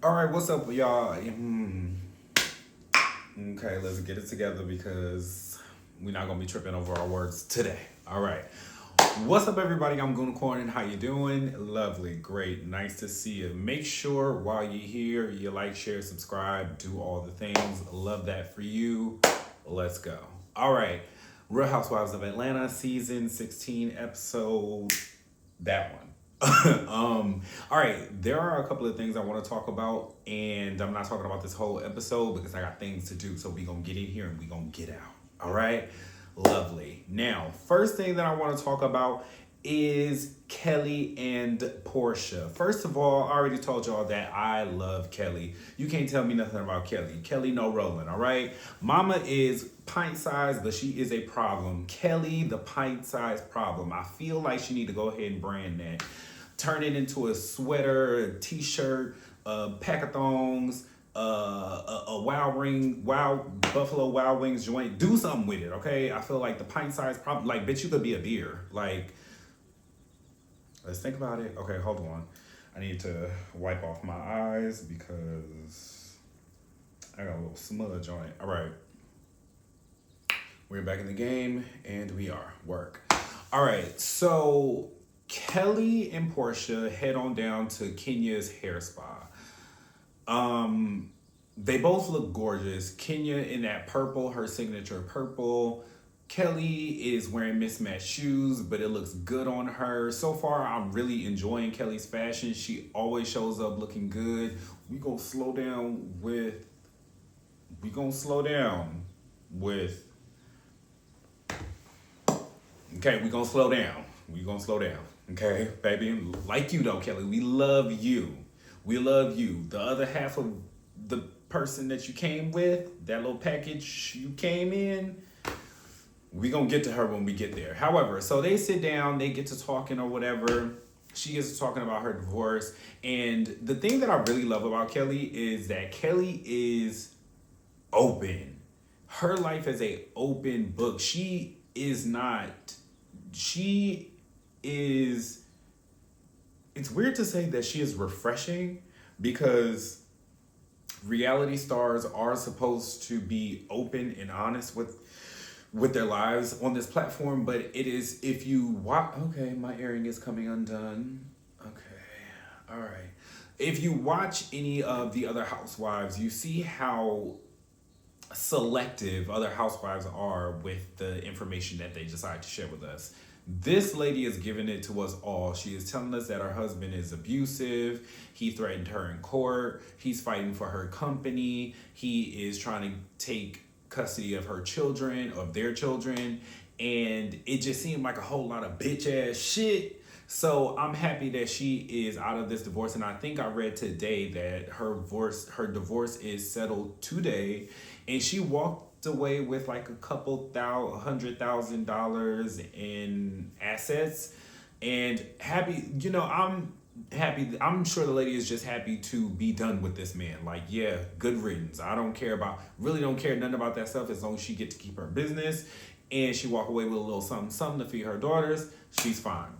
All right, what's up, y'all? Okay, let's get it together because we're not gonna be tripping over our words today. All right, what's up, everybody? I'm Guna Corn. How you doing? Lovely, great, nice to see you. Make sure while you're here, you like, share, subscribe, do all the things. Love that for you. Let's go. All right, Real Housewives of Atlanta, season 16, episode that one. All right, there are a couple of things I want to talk about, and I'm not talking about this whole episode because I got things to do. So we gonna get in here and we gonna get out. All right, lovely. Now, first thing that I want to talk about is Kelly and Porsha. First of all, I already told y'all that I love Kelly. You can't tell me nothing about Kelly. Kelly no rolling, all right? Mama is pint sized, but she is a problem. Kelly, the pint sized problem. I feel like she need to go ahead and brand that. Turn it into a sweater, a t-shirt, a pack of thongs, a Wild Buffalo Wild Wings joint. Do something with it, okay? I feel like the pint sized problem, like, bitch, you could be a beer. Like, let's think about it. Okay, hold on. I need to wipe off my eyes because I got a little smudge on it. All right. We're back in the game and we are. Work. All right. So Kelly and Porsha head on down to Kenya's hair spa. They both look gorgeous. Kenya in that purple, her signature purple. Kelly is wearing mismatched shoes, but it looks good on her. So far, I'm really enjoying Kelly's fashion. She always shows up looking good. We gonna slow down with. We gonna slow down with. Okay, we gonna slow down. We gonna slow down. Okay, baby. Like you though, Kelly. We love you. We love you. The other half of the person that you came with, that little package you came in, we gonna get to her when we get there. However, so they sit down, they get to talking or whatever. She gets to talking about her divorce. And the thing that I really love about Kelly is that Kelly is open. Her life is a open book. She is it's weird to say that she is refreshing because reality stars are supposed to be open and honest with their lives on this platform, but it is if you watch. Okay, my earring is coming undone. Okay, all right. If you watch any of the other housewives, you see how selective other housewives are with the information that they decide to share with us. This lady is giving it to us all. She is telling us that her husband is abusive. He threatened her in court. He's fighting for her company. He is trying to take custody of her children, of their children. And it just seemed like a whole lot of bitch ass shit. So I'm happy that she is out of this divorce. And I think I read today that her divorce is settled today. And she walked away with like $100,000 in assets. And happy, I'm happy. I'm sure the lady is just happy to be done with this man. Like, yeah, good riddance. I don't care about, really don't care nothing about that stuff as long as she get to keep her business and she walk away with a little something, something to feed her daughters. She's fine.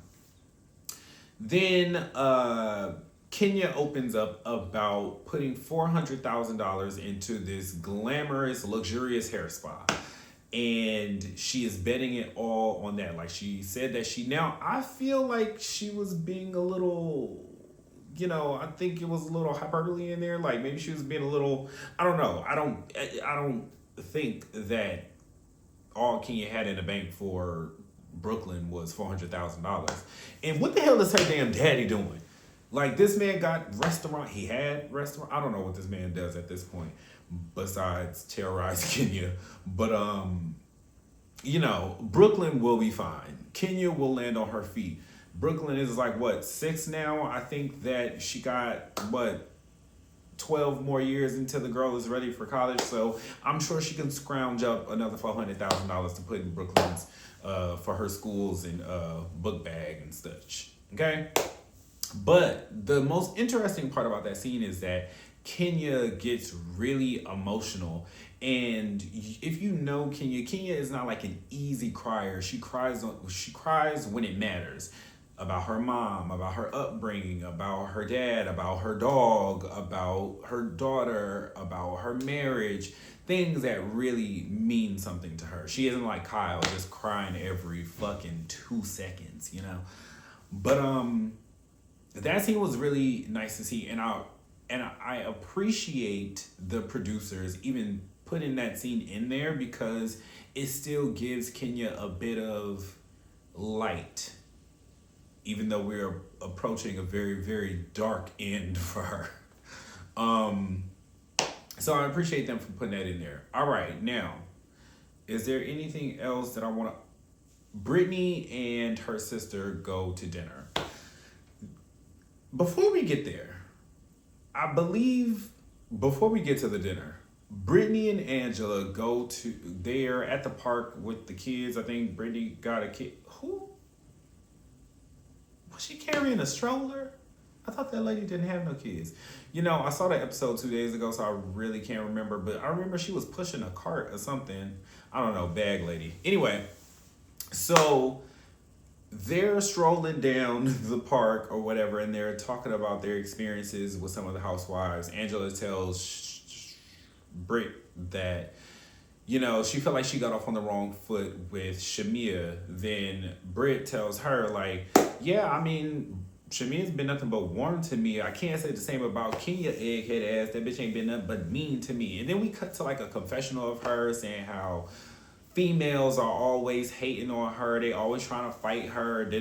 Then Kenya opens up about putting $400,000 into this glamorous, luxurious hair spa. And she is betting it all on that. Like she said that I feel like she was being a little, I think it was a little hyperbole in there. Like maybe she was being a little, I don't know. I don't think that all Kenya had in the bank for Brooklyn was $400,000. And what the hell is her damn daddy doing? Like this man got restaurant. He had restaurant. I don't know what this man does at this point besides terrorize Kenya. But Brooklyn will be fine. Kenya will land on her feet. Brooklyn is like what, 6 now? I think that she got 12 more years until the girl is ready for college. So I'm sure she can scrounge up another $400,000 to put in Brooklyn's for her schools and book bag and such. Okay? But the most interesting part about that scene is that Kenya gets really emotional. And if you know Kenya is not like an easy crier. She cries when it matters. about her mom, about her upbringing, about her dad, about her dog, about her daughter, about her marriage, things that really mean something to her. She isn't like Kyle, just crying every fucking 2 seconds, you know? But that scene was really nice to see, and I appreciate the producers even putting that scene in there because it still gives Kenya a bit of light, even though we're approaching a very, very dark end for her. So I appreciate them for putting that in there. All right, now, is there anything else that I want to? Brittany and her sister go to dinner. Before we get there, I believe before we get to the dinner, Brittany and Angela go to, they're at the park with the kids. I think Brittany got a kid. Who? Was she carrying a stroller? I thought that lady didn't have no kids. You know, I saw that episode 2 days ago, so I really can't remember. But I remember she was pushing a cart or something. I don't know, bag lady. Anyway, so they're strolling down the park or whatever, and they're talking about their experiences with some of the housewives. Angela tells Britt that, you know, she felt like she got off on the wrong foot with Shamia. Then Britt tells her, like, yeah, I mean, Shamia's been nothing but warm to me. I can't say the same about Kenya, egghead ass. That bitch ain't been nothing but mean to me. And then we cut to like a confessional of her saying how females are always hating on her. They always trying to fight her. And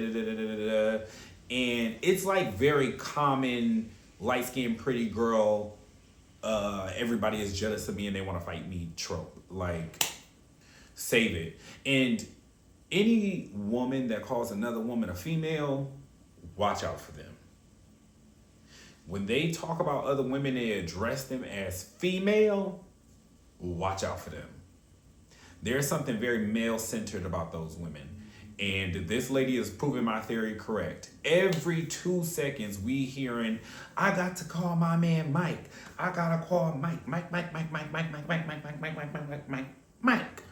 it's like very common light-skinned pretty girl. Everybody is jealous of me and they want to fight me trope. Like, save it. And any woman that calls another woman a female, watch out for them. When they talk about other women, they address them as female, watch out for them. There's something very male-centered about those women. And this lady is proving my theory correct. Every 2 seconds, we hearing, I got to call my man Mike. I gotta call Mike. Mike.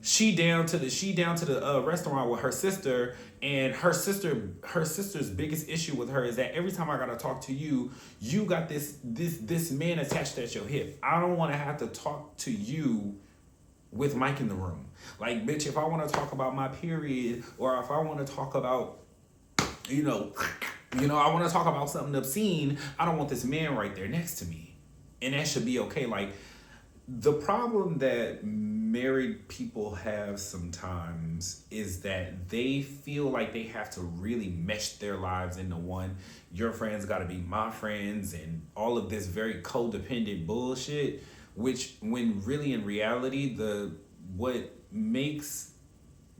She down to the restaurant with her sister, and her sister's biggest issue with her is that every time I gotta talk to you, you got this man attached at your hip. I don't want to have to talk to you with Mike in the room. Like, bitch, if I want to talk about my period, or if I want to talk about, I want to talk about something obscene, I don't want this man right there next to me. And that should be okay. Like, the problem that married people have sometimes is that they feel like they have to really mesh their lives into one. Your friends got to be my friends, and all of this very codependent bullshit, which when really in reality, what makes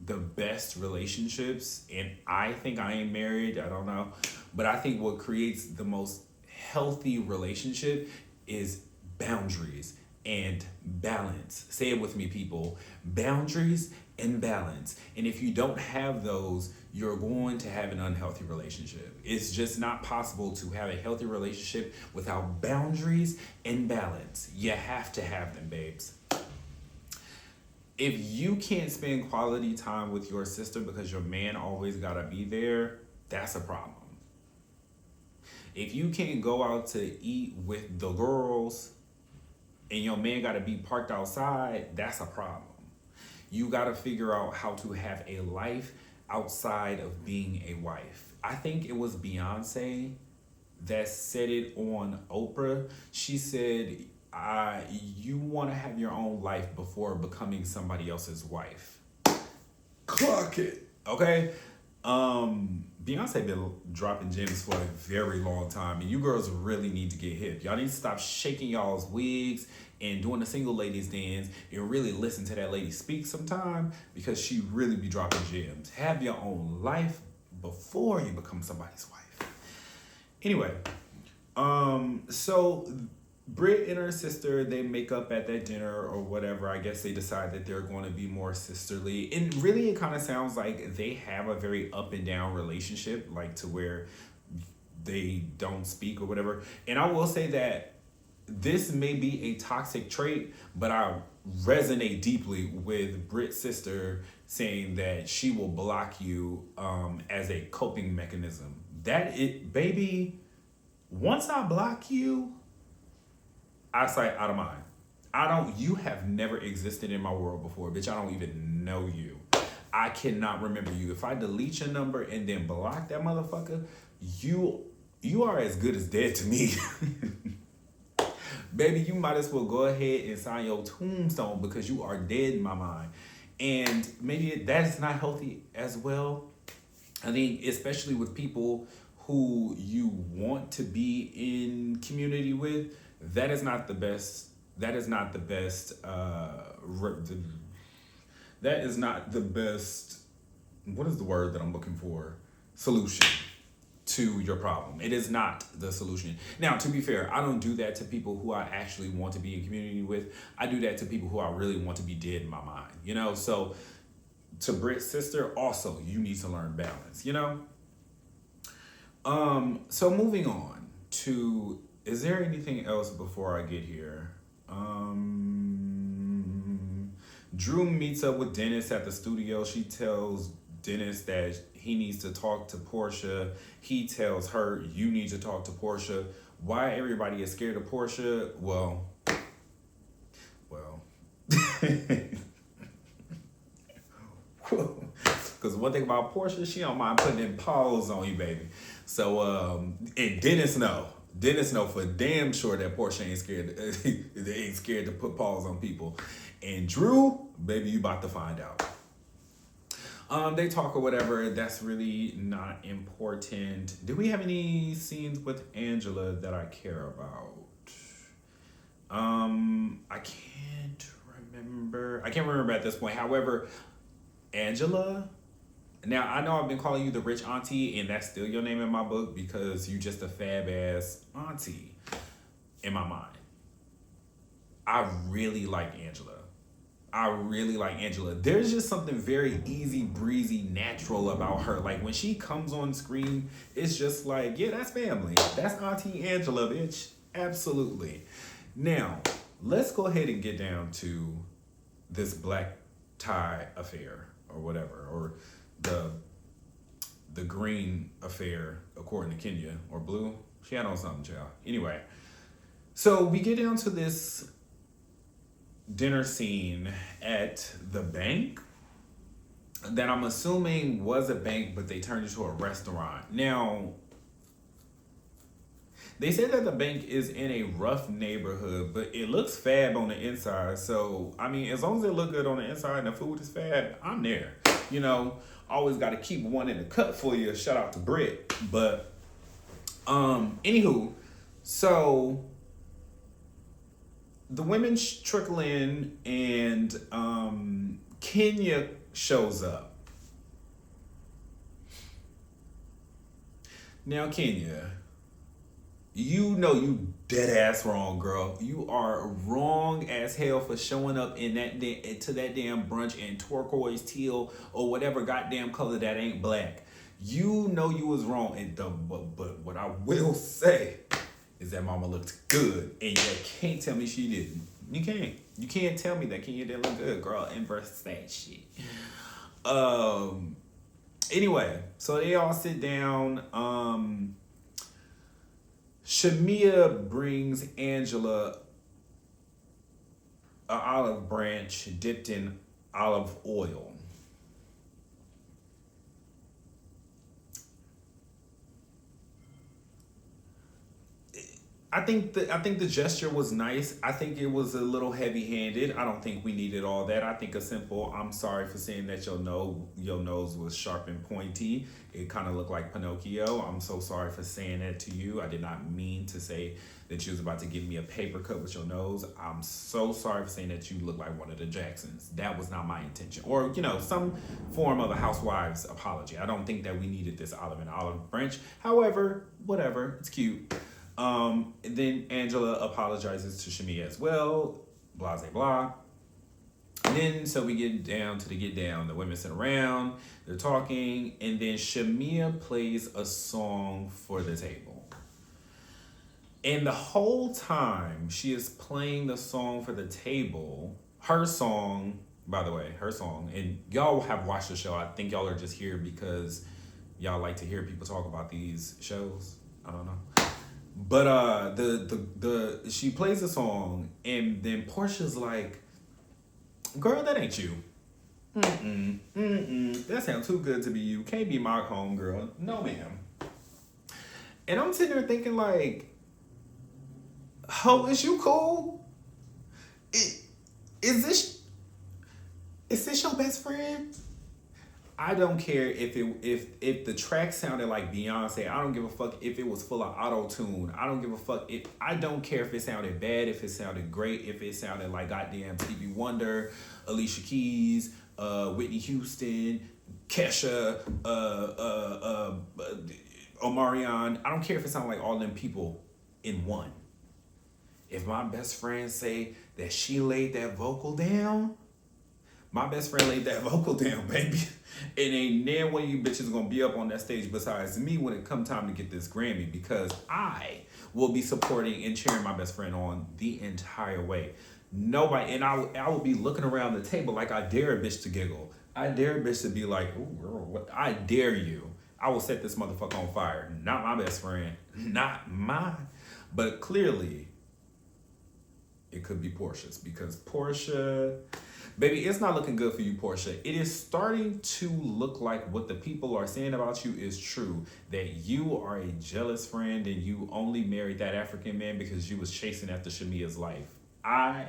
the best relationships, and I think I ain't married, I don't know, but I think what creates the most healthy relationship is boundaries and balance. Say it with me, people. Boundaries and balance. And if you don't have those, you're going to have an unhealthy relationship. It's just not possible to have a healthy relationship without boundaries and balance. You have to have them, babes. If you can't spend quality time with your sister because your man always gotta be there, that's a problem. If you can't go out to eat with the girls and your man gotta be parked outside, that's a problem. You gotta figure out how to have a life outside of being a wife. I think it was Beyonce that said it on Oprah. She said, you want to have your own life before becoming somebody else's wife. Clock it. Okay? Beyonce been dropping gems for a very long time, and you girls really need to get hip. Y'all need to stop shaking y'all's wigs and doing the single ladies dance and really listen to that lady speak sometime, because she really be dropping gems. Have your own life before you become somebody's wife. Anyway, so Brit and her sister, they make up at that dinner or whatever. I guess they decide that they're going to be more sisterly. And really, it kind of sounds like they have a very up and down relationship, like to where they don't speak or whatever. And I will say that this may be a toxic trait, but I resonate deeply with Brit's sister saying that she will block you as a coping mechanism. That it, baby, once I block you, out of sight, out of mind. You have never existed in my world before, bitch. I don't even know you. I cannot remember you. If I delete your number and then block that motherfucker, you are as good as dead to me. Baby, you might as well go ahead and sign your tombstone because you are dead in my mind. And maybe that's not healthy as well. I think especially with people who you want to be in community with, that is not the best. That is not the best. That is not the best. What is the word that I'm looking for? Solution to your problem. It is not the solution. Now, to be fair, I don't do that to people who I actually want to be in community with. I do that to people who I really want to be dead in my mind. You know, so to Brit's sister, also, you need to learn balance, you know? So moving on to, is there anything else before I get here? Drew meets up with Dennis at the studio. She tells Dennis that he needs to talk to Porsha. He tells her, you need to talk to Porsha. Why everybody is scared of Porsha? Well. Because one thing about Porsha, she don't mind putting in paws on you, baby. So, and Dennis know for damn sure that Porsha ain't scared. They ain't scared to put paws on people. And Drew, baby, you about to find out. They talk or whatever. That's really not important. Do we have any scenes with Angela that I care about? I can't remember. I can't remember at this point. However, Angela. Now, I know I've been calling you the rich auntie, and that's still your name in my book because you just a fab-ass auntie in my mind. I really like Angela. There's just something very easy, breezy, natural about her. Like, when she comes on screen, it's just like, yeah, that's family. That's Auntie Angela, bitch. Absolutely. Now, let's go ahead and get down to this black tie affair or whatever, or the green affair, according to Kenya, or blue. She had on something, child. Anyway, so we get down to this dinner scene at the bank that I'm assuming was a bank, but they turned into a restaurant. Now, they said that the bank is in a rough neighborhood, but it looks fab on the inside. So, I mean, as long as it look good on the inside and the food is fab, I'm there. You know, always got to keep one in the cut for you. Shout out to Brit. But, anywho, so the women trickle in and Kenya shows up. Now, Kenya, you know you dead ass wrong, girl. You are wrong as hell for showing up in that to that damn brunch in turquoise, teal, or whatever goddamn color that ain't black. You know you was wrong. And but what I will say is that mama looked good, and you can't tell me she didn't. You can't tell me that Kenya didn't look good, girl. Inverse that shit. Anyway, so they all sit down. Shamia brings Angela an olive branch dipped in olive oil. I think the gesture was nice. I think it was a little heavy-handed. I don't think we needed all that. I think a simple, I'm sorry for saying that your nose was sharp and pointy. It kind of looked like Pinocchio. I'm so sorry for saying that to you. I did not mean to say that you was about to give me a paper cut with your nose. I'm so sorry for saying that you look like one of the Jacksons. That was not my intention. Or, some form of a Housewives apology. I don't think that we needed this olive branch. However, whatever. It's cute. Then Angela apologizes to Shamia as well, blah, blah, blah. And then, so we get down to the get down. The women sit around, they're talking, and then Shamia plays a song for the table. And the whole time she is playing the song for the table, her song, by the way, her song, and y'all have watched the show. I think y'all are just here because y'all like to hear people talk about these shows. I don't know. But the she plays the song and then Portia's like, girl, that ain't you. That sounds too good to be you. Can't be my home girl. No, ma'am. And I'm sitting there thinking like, ho, is you cool? Is this your best friend? I don't care if the track sounded like Beyonce. I don't give a fuck if it was full of auto tune. I don't give a fuck if I don't care if it sounded bad, if it sounded great, if it sounded like goddamn Stevie Wonder, Alicia Keys, Whitney Houston, Kesha, Omarion. I don't care if it sounded like all them people in one. If my best friend say that she laid that vocal down, my best friend laid that vocal down, baby. It ain't near one of you bitches gonna be up on that stage besides me when it come time to get this Grammy, because I will be supporting and cheering my best friend on the entire way. Nobody, and I will be looking around the table like I dare a bitch to giggle. I dare a bitch to be like, ooh, girl, what? I dare you. I will set this motherfucker on fire. Not my best friend. Not mine. But clearly, it could be Porsha's, because Porsha, baby, it's not looking good for you, Porsha. It is starting to look like what the people are saying about you is true. That you are a jealous friend and you only married that African man because you was chasing after Shamia's life. I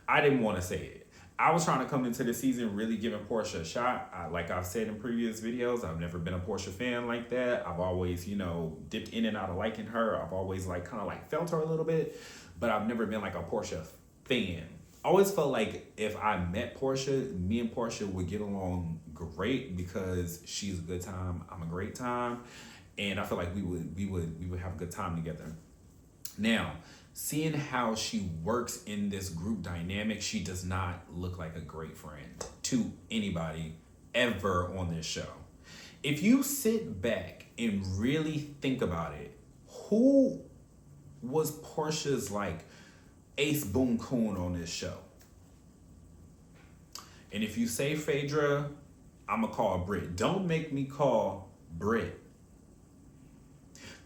didn't want to say it. I was trying to come into the season really giving Porsha a shot. Like I've said in previous videos, I've never been a Porsha fan like that. I've always, dipped in and out of liking her. I've always kind of felt her a little bit, but I've never been like a Porsha fan. I always felt like if I met Porsha, me and Porsha would get along great because she's a good time, I'm a great time, and I feel like we would have a good time together. Now, seeing how she works in this group dynamic, she does not look like a great friend to anybody ever on this show. If you sit back and really think about it, who was Porsha's ace boom coon on this show? And if you say Phaedra, I'm gonna call Brit. Don't make me call Brit.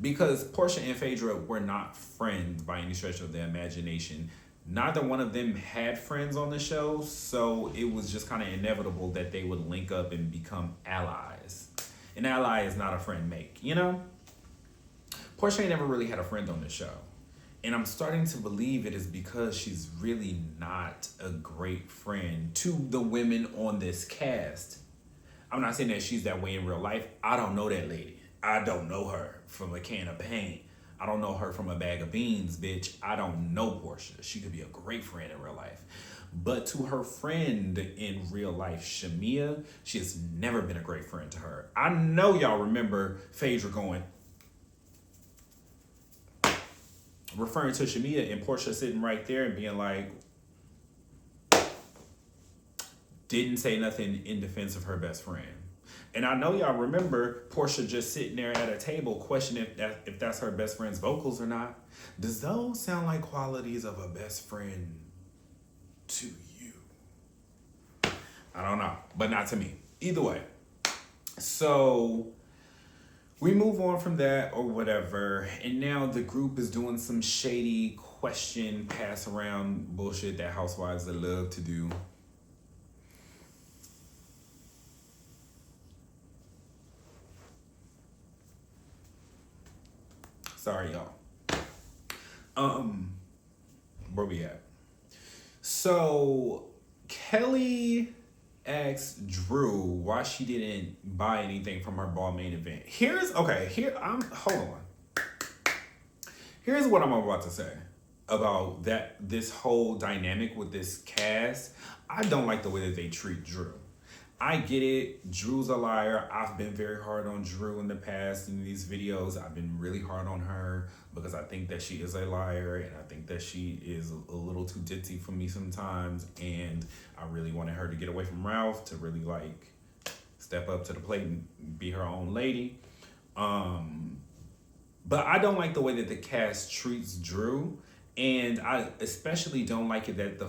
Because Porsha and Phaedra were not friends by any stretch of the imagination. Neither one of them had friends on the show, so it was just kind of inevitable that they would link up and become allies. An ally is not a friend make, Porsha ain't never really had a friend on the show. And I'm starting to believe it is because she's really not a great friend to the women on this cast. I'm not saying that she's that way in real life. I don't know that lady. I don't know her from a can of paint. I don't know her from a bag of beans, bitch. I don't know Porsha. She could be a great friend in real life. But to her friend in real life, Shamia, she has never been a great friend to her. I know y'all remember Phaedra referring to Shamia and Porsha sitting right there and being like, didn't say nothing in defense of her best friend. And I know y'all remember Porsha just sitting there at a table questioning if that's her best friend's vocals or not. Does those sound like qualities of a best friend to you? I don't know, but not to me. Either way. So we move on from that or whatever. And now the group is doing some shady question pass around bullshit that housewives love to do. Sorry, y'all. Where we at? So Kelly asked Drew why she didn't buy anything from her ball main event. Here's what I'm about to say about this whole dynamic with this cast. I don't like the way that they treat Drew. I get it. Drew's a liar. I've been very hard on Drew in the past in these videos. I've been really hard on her because I think that she is a liar and I think that she is a little too ditzy for me sometimes. And I really wanted her to get away from Ralph to really step up to the plate and be her own lady. But But I don't like the way that the cast treats Drew. And I especially don't like it that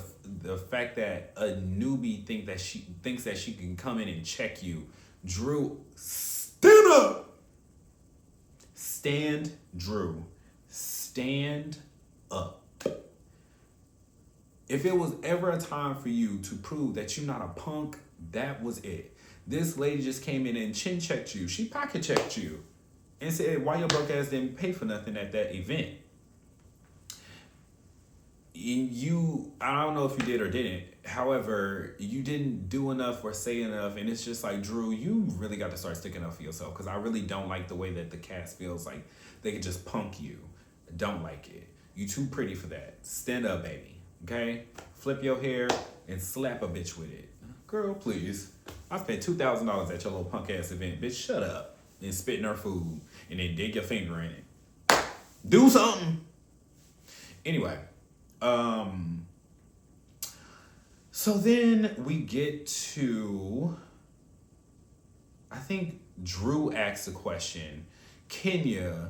the fact that a newbie thinks that she can come in and check you. Drew, stand up. Stand, Drew. Stand up. If it was ever a time for you to prove that you're not a punk, that was it. This lady just came in and chin checked you. She pocket checked you and said, why your broke ass didn't pay for nothing at that event? I don't know if you did or didn't. However, you didn't do enough or say enough. And it's just like, Drew, you really got to start sticking up for yourself. Because I really don't like the way that the cast feels like they can just punk you. Don't like it. You too pretty for that. Stand up, baby. Okay? Flip your hair and slap a bitch with it. Girl, please. I spent $2,000 at your little punk ass event. Bitch, shut up. And spit in her food. And then dig your finger in it. Do something. Anyway. So then we get to, I think Drew asked a question. Kenya,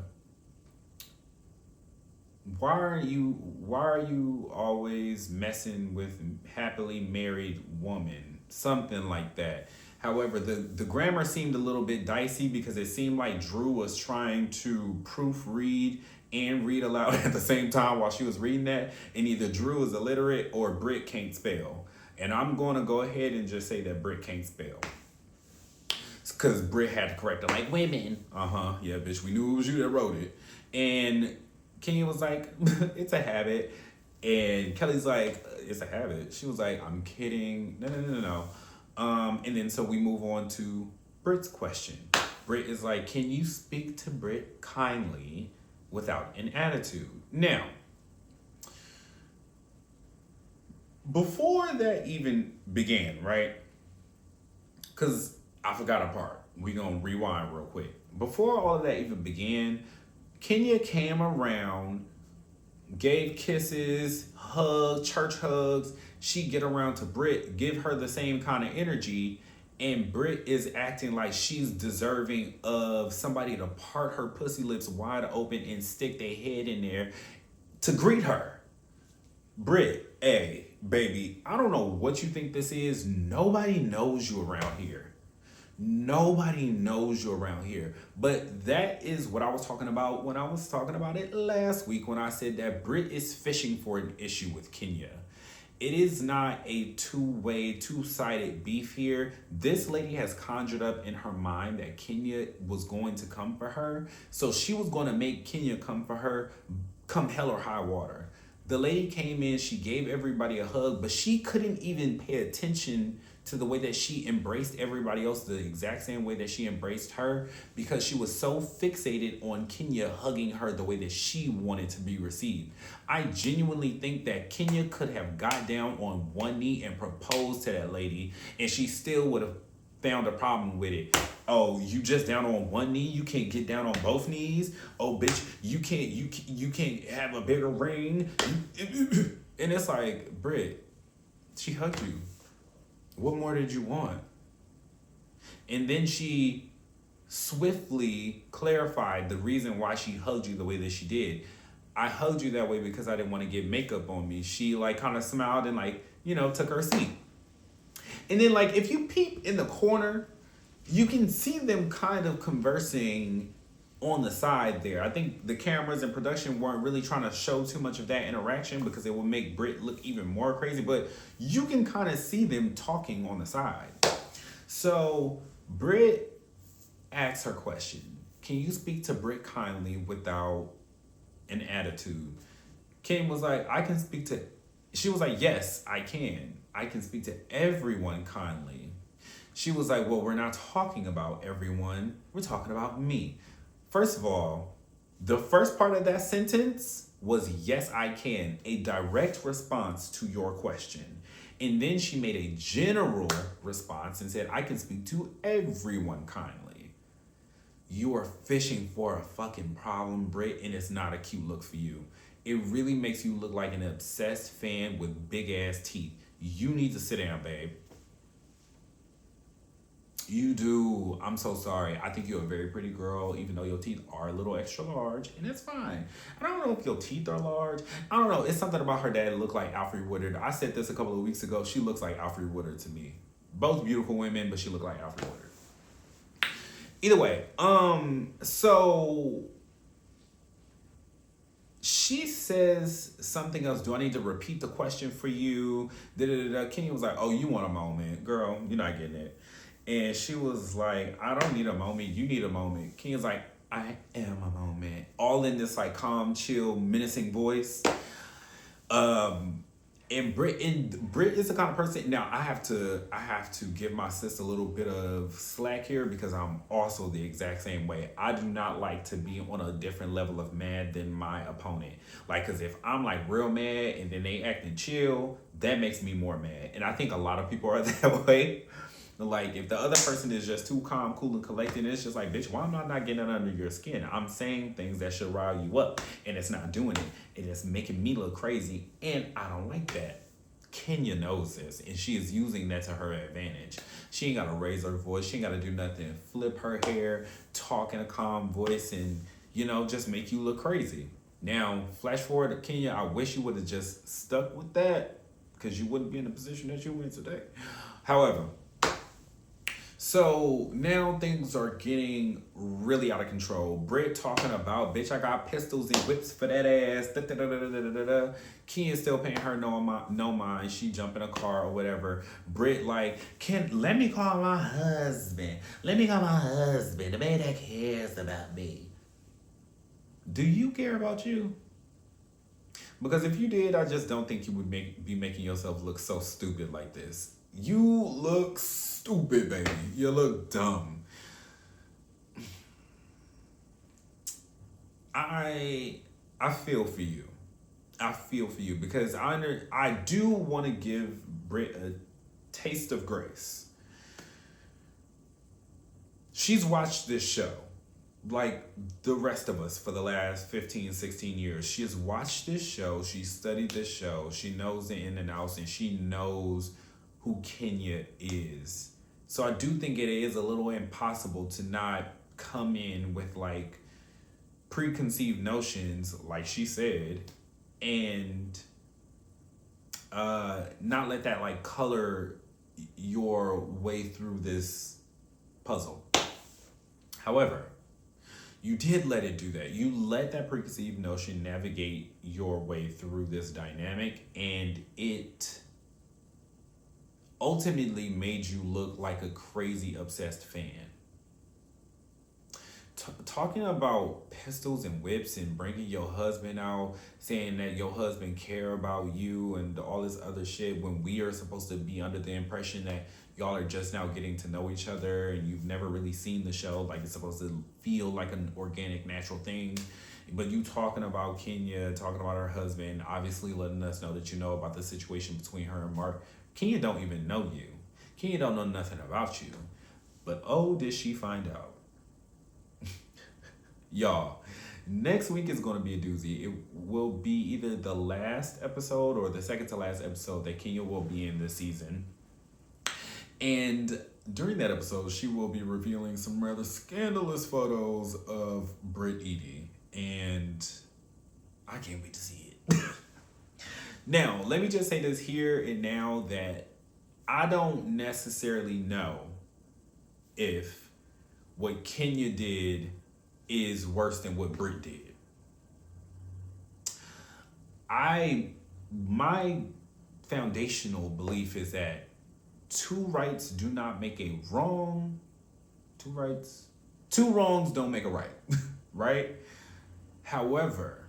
why are you always messing with happily married woman? Something like that. However, the grammar seemed a little bit dicey because it seemed like Drew was trying to proofread and read aloud at the same time while she was reading that. And either Drew is illiterate or Brit can't spell. And I'm going to go ahead and just say that Brit can't spell. Because Brit had to correct her like, women. Yeah, bitch, we knew it was you that wrote it. And Kenya was like, it's a habit. And Kelly's like, it's a habit. She was like, I'm kidding. No. And then so we move on to Brit's question. Brit is like, can you speak to Brit kindly without an attitude? Now, before that even began, right? Because I forgot a part. We're going to rewind real quick. Before all of that even began, Kenya came around, gave kisses, hugs, church hugs. She get around to Brit, give her the same kind of energy, and Brit is acting like she's deserving of somebody to part her pussy lips wide open and stick their head in there to greet her. Brit, hey, baby, I don't know what you think this is. Nobody knows you around here. Nobody knows you around here. But that is what I was talking about when I was talking about it last week when I said that Brit is fishing for an issue with Kenya. It is not a two-way, two-sided beef here. This lady has conjured up in her mind that Kenya was going to come for her. So she was going to make Kenya come for her, come hell or high water. The lady came in, she gave everybody a hug, but she couldn't even pay attention to the way that she embraced everybody else the exact same way that she embraced her, because she was so fixated on Kenya hugging her the way that she wanted to be received. I genuinely think that Kenya could have got down on one knee and proposed to that lady, and she still would have found a problem with it. Oh, you just down on one knee? You can't get down on both knees? Oh, bitch, you can't have a bigger ring? And it's like, Brit, she hugged you. What more did you want? And then she swiftly clarified the reason why she hugged you the way that she did. I hugged you that way because I didn't want to get makeup on me. She like kind of smiled and like, took her seat. And then like, if you peep in the corner, you can see them kind of conversing on the side there. I think the cameras and production weren't really trying to show too much of that interaction because it would make Brit look even more crazy, but you can kind of see them talking on the side. So Brit asks her question. Can you speak to Brit kindly without an attitude? Kim was like, she was like, yes, I can. I can speak to everyone kindly. She was like, well, we're not talking about everyone. We're talking about me. First of all, the first part of that sentence was, yes, I can, a direct response to your question. And then she made a general response and said, I can speak to everyone kindly. You are fishing for a fucking problem, Brit, and it's not a cute look for you. It really makes you look like an obsessed fan with big ass teeth. You need to sit down, babe. You do. I'm so sorry. I think you're a very pretty girl, even though your teeth are a little extra large, and that's fine. I don't know if your teeth are large. I don't know. It's something about her dad look like Alfred Woodard. I said this a couple of weeks ago. She looks like Alfred Woodard to me. Both beautiful women, but she looked like Alfred Woodard. Either way, so she says something else. Do I need to repeat the question for you? Da-da-da-da. Kenya was like, oh, you want a moment. Girl, you're not getting it. And she was like, I don't need a moment. You need a moment. Kenya's like, I am a moment. All in this like calm, chill, menacing voice. And Brit is the kind of person. Now I have to give my sis a little bit of slack here because I'm also the exact same way. I do not like to be on a different level of mad than my opponent. Like, cause if I'm like real mad and then they acting chill, that makes me more mad. And I think a lot of people are that way. Like, if the other person is just too calm, cool, and collected, it's just like, bitch, why am I not getting under your skin? I'm saying things that should rile you up, and it's not doing it. It is making me look crazy, and I don't like that. Kenya knows this, and she is using that to her advantage. She ain't got to raise her voice. She ain't got to do nothing. Flip her hair, talk in a calm voice, and, just make you look crazy. Now, flash forward to Kenya, I wish you would have just stuck with that, because you wouldn't be in the position that you're in today. However, so now things are getting really out of control. Brit talking about, bitch, I got pistols and whips for that ass. Da, da, da, da, da, da, da. Ken's still paying her no mind. She jump in a car or whatever. Brit like, let me call my husband. Let me call my husband, the man that cares about me. Do you care about you? Because if you did, I just don't think you would be making yourself look so stupid like this. You look stupid, baby. You look dumb. I feel for you. I feel for you because I do want to give Brit a taste of grace. She's watched this show like the rest of us for the last 15, 16 years. She has watched this show. She studied this show. She knows the in and outs, and she knows who Kenya is. So I do think it is a little impossible to not come in with like preconceived notions, like she said, and not let that like color your way through this puzzle. However, you did let it do that. You let that preconceived notion navigate your way through this dynamic, and it ultimately made you look like a crazy obsessed fan. Talking about pistols and whips and bringing your husband out, saying that your husband care about you and all this other shit when we are supposed to be under the impression that y'all are just now getting to know each other and you've never really seen the show, like it's supposed to feel like an organic, natural thing. But you talking about Kenya, talking about her husband, obviously letting us know that you know about the situation between her and Mark. Kenya don't even know you. Kenya don't know nothing about you. But oh, did she find out. Y'all, next week is going to be a doozy. It will be either the last episode or the second to last episode that Kenya will be in this season. And during that episode, she will be revealing some rather scandalous photos of Brit eating. And I can't wait to see it. Now, let me just say this here and now that I don't necessarily know if what Kenya did is worse than what Brit did. My foundational belief is that two rights do not make a wrong. Two wrongs don't make a right, right? However,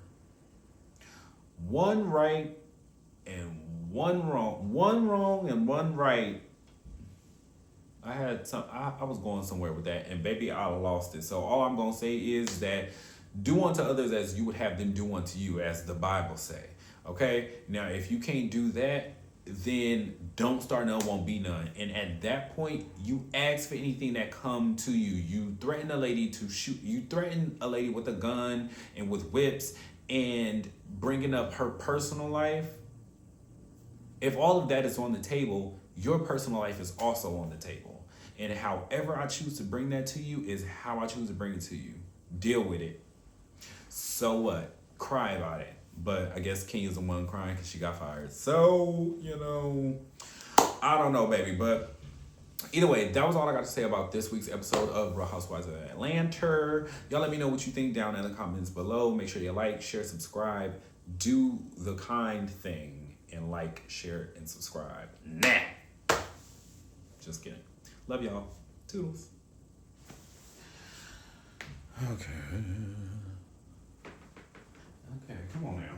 one right and one wrong and one right. I was going somewhere with that, and baby, I lost it. So all I'm gonna say is that do unto others as you would have them do unto you, as the Bible say. Okay. Now, if you can't do that, then don't start none, won't be none. And at that point, you ask for anything that come to you. You threaten a lady to shoot. You threaten a lady with a gun and with whips and bringing up her personal life. If all of that is on the table, your personal life is also on the table. And however I choose to bring that to you is how I choose to bring it to you. Deal with it. So what? Cry about it. But I guess Kenya's the one crying because she got fired. So, I don't know, baby. But either way, that was all I got to say about this week's episode of Real Housewives of Atlanta. Y'all let me know what you think down in the comments below. Make sure you like, share, subscribe. Do the kind thing and like, share, and subscribe. Nah. Just kidding. Love y'all. Toodles. Okay. Okay, come on now.